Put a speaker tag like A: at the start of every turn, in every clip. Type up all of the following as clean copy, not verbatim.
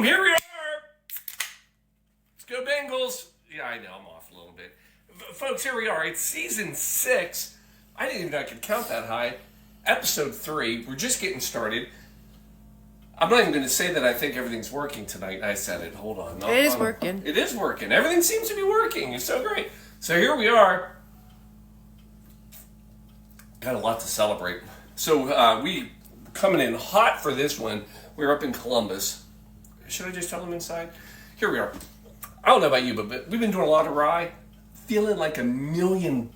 A: Boom, here we are. Let's go Bengals. Yeah, I know, I'm off a little bit. Folks, here we are. It's season 6. I didn't even know I could count that high. Episode 3. We're just getting started. I'm not even going to say that I think everything's working tonight. I said it. Hold on.
B: It is working.
A: It is working. Everything seems to be working. It's so great. So here we are. Got a lot to celebrate. So we coming in hot for this one. We're up in Columbus. Should I just tell them inside? Here we are. I don't know about you, but we've been doing a lot of rye. Feeling like $1 million.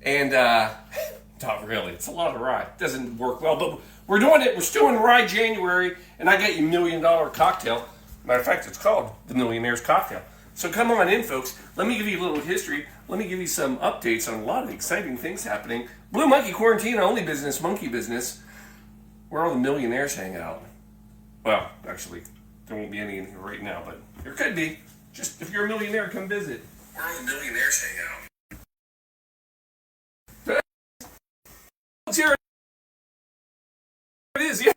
A: And not really. It's a lot of rye. It doesn't work well, but we're doing it. We're still in Rye January, and I got you $1 Million Cocktail. Matter of fact, it's called the Millionaire's Cocktail. So come on in, folks. Let me give you a little history. Let me give you some updates on a lot of exciting things happening. Blue Monkey Quarantine, only business, monkey business, where all the millionaires hang out. Well, actually, there won't be any in here right now, but there could be. Just if you're a millionaire, come visit. Where all the millionaires hang out. Here it is, yeah.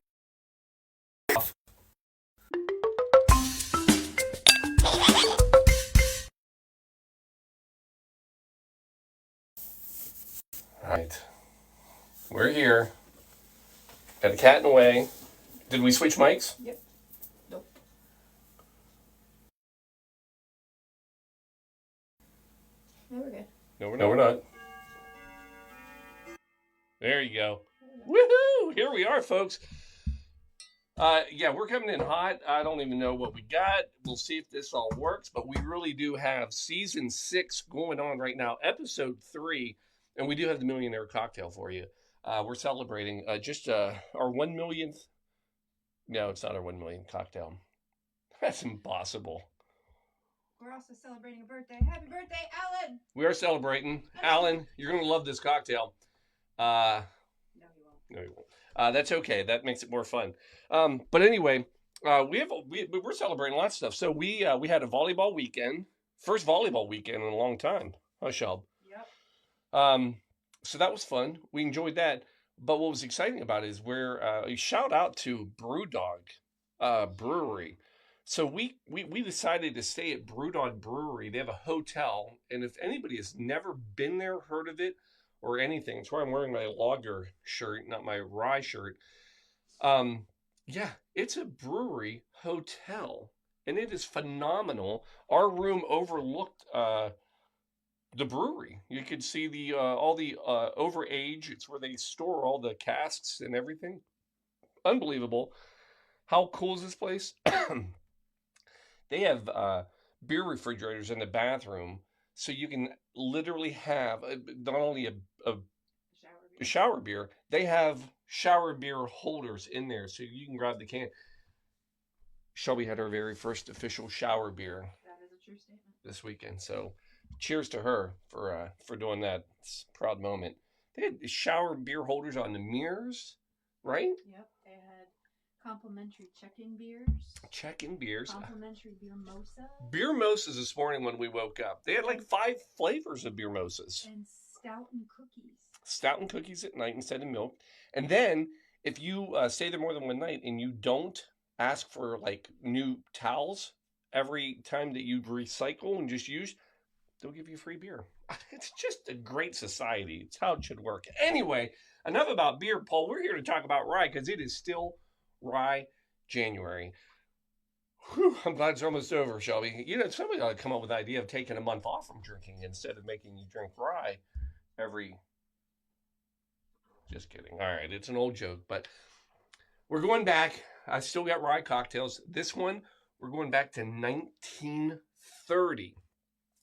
A: Alright. We're here. Got a cat in the way. Did we switch mics?
B: Yep. Nope. No, we're good.
A: No, we're not. There you go. Woohoo! Here we are, folks. Yeah, we're coming in hot. I don't even know what we got. We'll see if this all works, but we really do have season 6 going on right now, episode 3, and we do have the Millionaire Cocktail for you. We're celebrating just our 1 millionth. No, it's not our 1 millionth cocktail. That's impossible.
B: We're also celebrating a birthday. Happy birthday, Alan!
A: We are celebrating. Alan, you're going to love this cocktail. No, you won't. That's okay. That makes it more fun. But anyway, we're celebrating lots of stuff. So we had a volleyball weekend. First volleyball weekend in a long time. Huh, Shelb?
B: Yep.
A: So that was fun. We enjoyed that. But what was exciting about it is a shout out to Brewdog Brewery. So we decided to stay at Brewdog Brewery. They have a hotel, and if anybody has never been there, heard of it, or anything, it's why I'm wearing my lager shirt, not my rye shirt. Yeah, it's a brewery hotel, and it is phenomenal. Our room overlooked the brewery. You could see all the overage. It's where they store all the casks and everything. Unbelievable. How cool is this place? They have beer refrigerators in the bathroom, so you can literally have not only a shower beer, they have shower beer holders in there, so you can grab the can. Shelby had her very first official shower beer.
B: That is a true statement. This
A: weekend, so cheers to her for doing that. It's a proud moment. They had shower beer holders on the mirrors, right?
B: Yep, they had complimentary check-in beers. Complimentary beer mosa.
A: Beer mosas this morning when we woke up. They had like 5 flavors of beer mosas.
B: And stout and cookies.
A: Stout and cookies at night instead of milk. And then if you stay there more than one night and you don't ask for like new towels every time that you recycle and just use, they'll give you free beer. It's just a great society. It's how it should work. Anyway, enough about beer, Paul. We're here to talk about rye because it is still Rye January. Whew, I'm glad it's almost over, Shelby. You know, somebody ought to come up with the idea of taking a month off from drinking instead of making you drink rye every... Just kidding. All right, it's an old joke, but we're going back. I still got rye cocktails. This one, we're going back to 1930.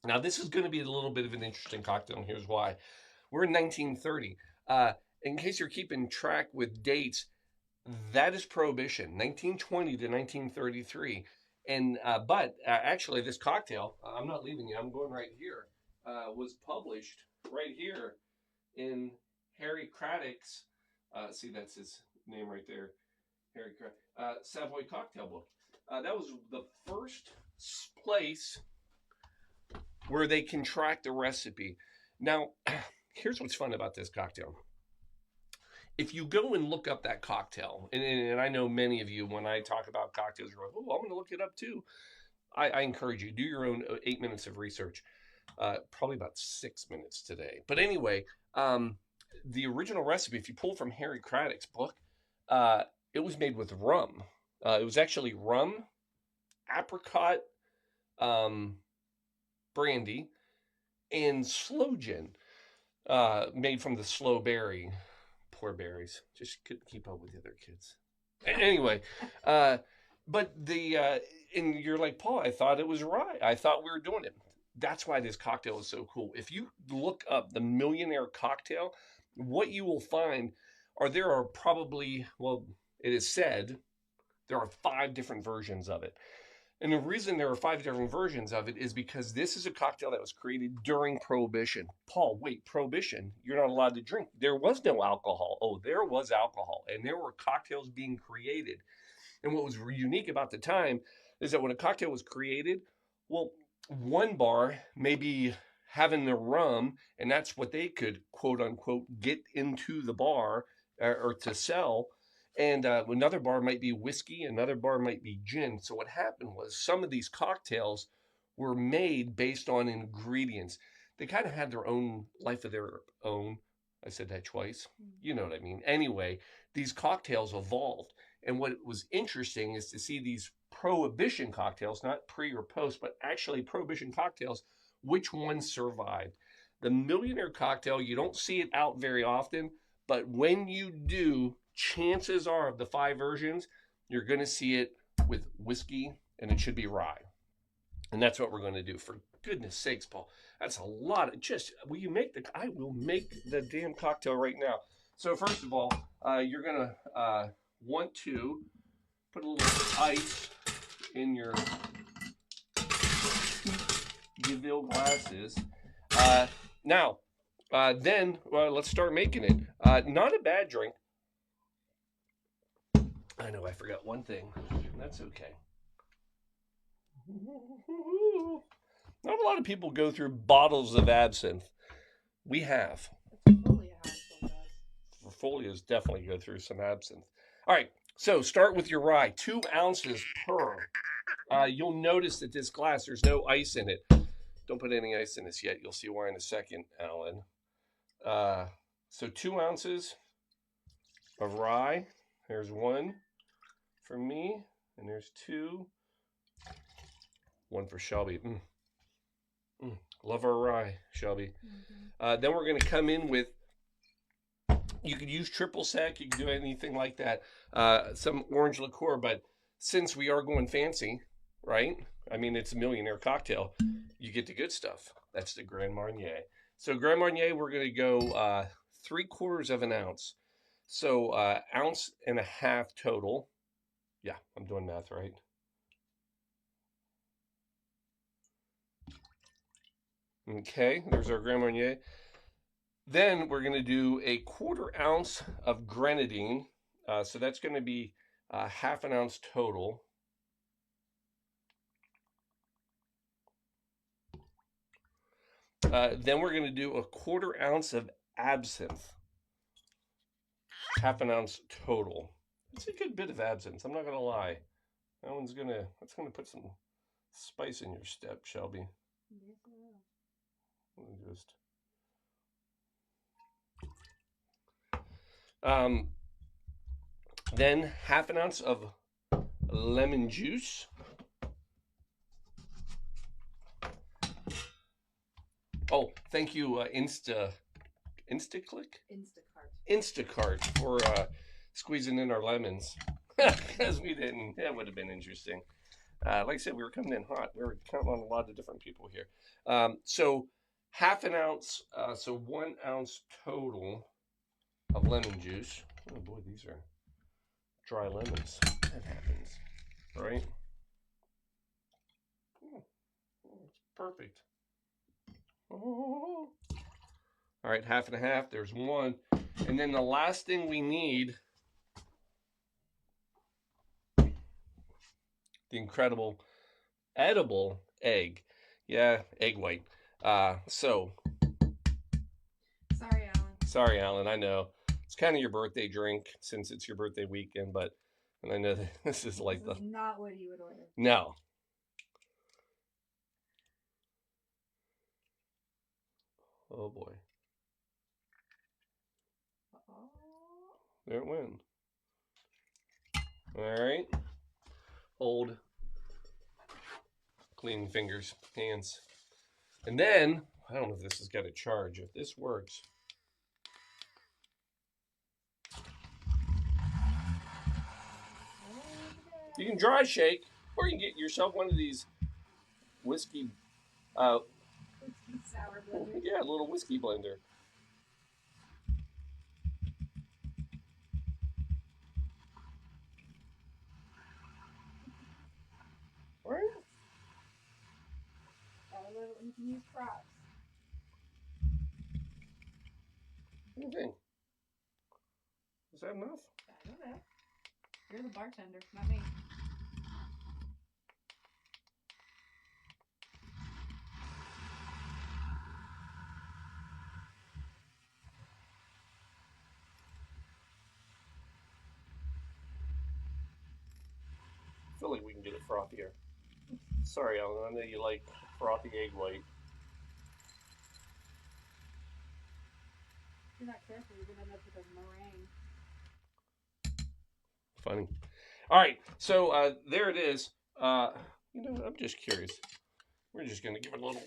A: Now, this is going to be a little bit of an interesting cocktail, and here's why. We're in 1930. In case you're keeping track with dates, that is Prohibition, 1920 to 1933. And but actually, this cocktail, I'm not leaving you. I'm going right here. Was published right here in Harry Craddock's. See, that's his name right there. Harry Craddock. Savoy Cocktail Book. That was the first place where they can track the recipe. Now, here's what's fun about this cocktail. if you go and look up that cocktail, and I know many of you, when I talk about cocktails, you're like, oh, I'm going to look it up too. I encourage you, do your own 8 minutes of research. Probably about 6 minutes today. But anyway, the original recipe, if you pull from Harry Craddock's book, it was made with rum. It was actually rum, apricot, brandy, and sloe gin, made from the sloe berry. Poor berries. Just couldn't keep up with the other kids. Anyway, but and you're like, Paul, I thought it was rye. I thought we were doing it. That's why this cocktail is so cool. If you look up the Millionaire cocktail, what you will find there are probably, well, it is said there are 5 different versions of it. And the reason there are 5 different versions of it is because this is a cocktail that was created during Prohibition. Paul, wait, Prohibition? You're not allowed to drink. There was no alcohol. Oh, there was alcohol. And there were cocktails being created. And what was unique about the time is that when a cocktail was created, well, one bar may be having the rum, and that's what they could, quote unquote, get into the bar or to sell. And another bar might be whiskey, another bar might be gin. So what happened was some of these cocktails were made based on ingredients. They kind of had their own life of their own. I said that twice. You know what I mean. Anyway, these cocktails evolved. And what was interesting is to see these Prohibition cocktails, not pre or post, but actually Prohibition cocktails, which ones survived. The Millionaire cocktail, you don't see it out very often, but when you do, chances are of the 5 versions, you're going to see it with whiskey, and it should be rye. And that's what we're going to do. For goodness sakes, Paul, that's a lot of I will make the damn cocktail right now. So first of all, you're going to want to put a little ice in your DeVille glasses. Now, then let's start making it. Not a bad drink. I know I forgot one thing. That's okay. Not a lot of people go through bottles of absinthe. We have. Folios definitely go through some absinthe. All right, so start with your rye. 2 ounces per. You'll notice that this glass, there's no ice in it. Don't put any ice in this yet. You'll see why in a second, Alan. So 2 ounces of rye. There's 1 for me, and there's 2. 1 for Shelby. Love our rye, Shelby. Then we're going to come in with, you could use triple sec, you can do anything like that. Some orange liqueur, but since we are going fancy, right? I mean, it's a Millionaire cocktail. You get the good stuff. That's the Grand Marnier. So Grand Marnier, we're going to go 3/4 of an ounce. So 1.5 ounces total. Yeah, I'm doing math right. Okay, there's our Grand Marnier. Then we're going to do 1/4 ounce of Grenadine. So that's going to be 1/2 ounce total. Then we're going to do 1/4 ounce of absinthe. 1/2 ounce total. It's a good bit of absinthe. I'm not going to lie. That's going to put some spice in your step, Shelby. Just then 1/2 ounce of lemon juice. Oh, thank you, Instacart for squeezing in our lemons, because we didn't. That would have been interesting. Like I said, we were coming in hot. We were counting on a lot of different people here. So 1/2 ounce, so 1 ounce total of lemon juice. Oh boy, these are dry lemons. That happens, right? Oh, it's perfect. Oh. All right, 1/2. There's 1. And then the last thing we need, the incredible edible egg. Yeah, egg white. So.
B: Sorry, Alan.
A: I know. kind of your birthday drink since it's your birthday weekend, but and I know that this is like
B: this is not what you would order.
A: No. Oh boy. There it went. All right. Hold. Clean fingers, hands. And then, I don't know if this has got a charge. If this works. You can dry shake, or you can get yourself one of these whiskey,
B: sour blender.
A: Yeah, a little whiskey blender. All right.
B: You can use props.
A: What do you think? Is that enough?
B: I don't know. You're the bartender, not me.
A: I feel like we can get it frothier. Sorry, Alan, I know you like frothy egg white.
B: If you're not careful, you're going to end up with a meringue.
A: Funny. All right, so there it is. You know, I'm just curious. We're just going to give it a little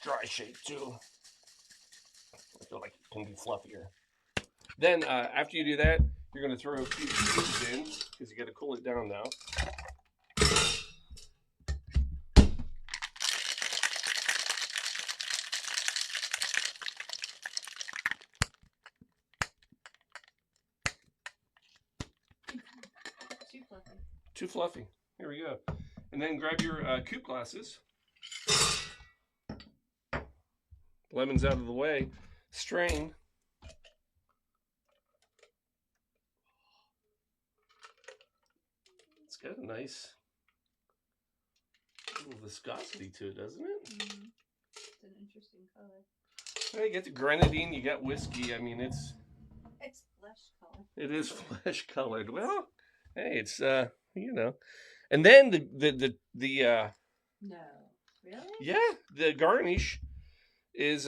A: dry shake, too. I feel like it can be fluffier. Then, after you do that, you're going to throw a few cubes in, because you got to cool it down now. Too fluffy. Here we go. And then grab your coupe glasses. Lemon's out of the way. Strain. It's got a nice little viscosity to it, doesn't it?
B: Mm-hmm. It's an interesting color.
A: Well, you get the grenadine, you got whiskey. I mean, it's
B: flesh colored.
A: It is flesh colored. Well, hey, it's you know. And then the
B: No. Really?
A: Yeah, the garnish is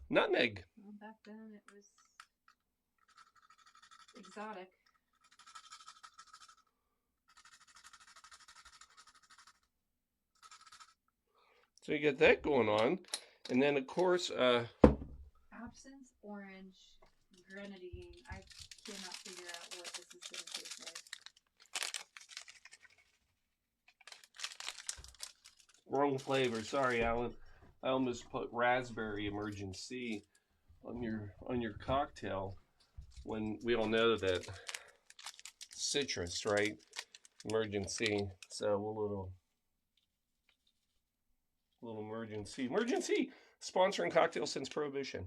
A: nutmeg.
B: Well, back then it was exotic.
A: So you get that going on. And then of course
B: Absinthe, orange, grenadine. I cannot figure out what this is going to taste like.
A: Wrong flavor. Sorry, Alan. I almost put raspberry emergency on your cocktail when we all know that citrus, right? Emergency. So a little emergency sponsoring cocktails since Prohibition.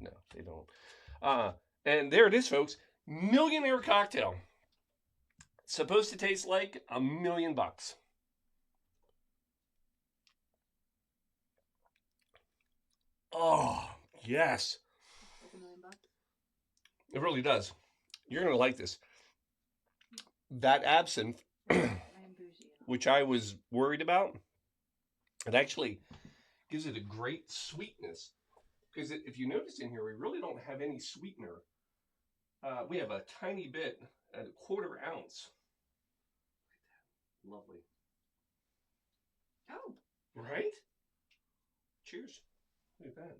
A: No, they don't. And there it is, folks. Millionaire cocktail. It's supposed to taste like $1 million. Oh, yes.
B: Like $1 million?
A: It really does. You're going to like this. That absinthe, which I was worried about, it actually gives it a great sweetness. Because if you notice in here, we really don't have any sweetener. We have a tiny bit at 1/4 ounce. Lovely.
B: Oh.
A: Right? Cheers. Look at that.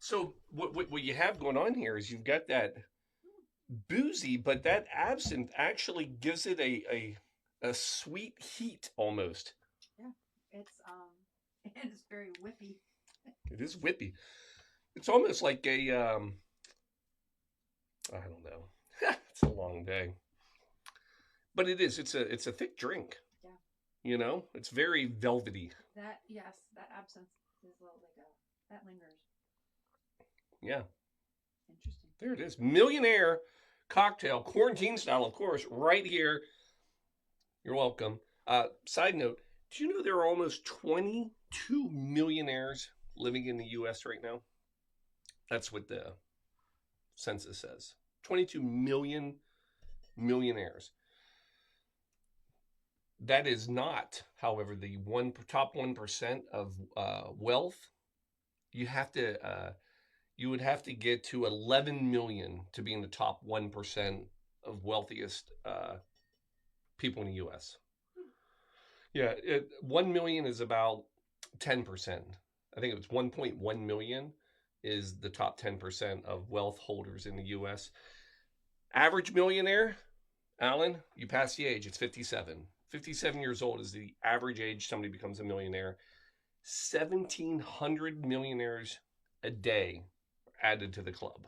A: So what you have going on here is you've got that boozy, but that absinthe actually gives it a sweet heat almost.
B: Yeah, it's very whippy.
A: It is whippy. It's almost like a I don't know. It's a long day, but it is. It's a thick drink.
B: Yeah.
A: You know, it's very velvety.
B: That absinthe is a little like that lingers.
A: Yeah.
B: Interesting.
A: There it is. Millionaire cocktail, quarantine style, of course, right here. You're welcome. Side note, do you know there are almost 22 millionaires living in the U.S. right now? That's what the census says. 22 million millionaires. That is not, however, the top 1% of wealth. You would have to get to 11 million to be in the top 1% of wealthiest people in the U.S. Yeah, 1 million is about 10%. I think it was 1.1 million is the top 10% of wealth holders in the U.S. Average millionaire, Alan, you pass the age. It's 57. 57 years old is the average age somebody becomes a millionaire. 1,700 millionaires a day added to the club.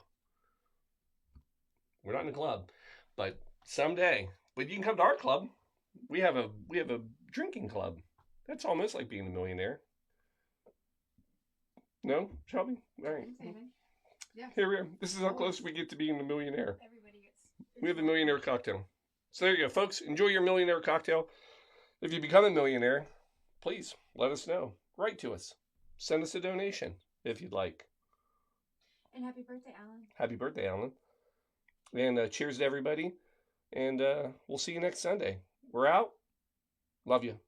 A: We're not in a club, but someday. But you can come to our club. We have a drinking club. That's almost like being a millionaire. No, Shelby? All right.
B: Yeah.
A: Here we are. This is how close we get to being a millionaire.
B: Everybody gets.
A: We have a millionaire cocktail. So there you go, folks. Enjoy your millionaire cocktail. If you become a millionaire, please let us know. Write to us. Send us a donation if you'd like.
B: And happy birthday, Alan.
A: Happy birthday, Alan. And cheers to everybody. And we'll see you next Sunday. We're out. Love you.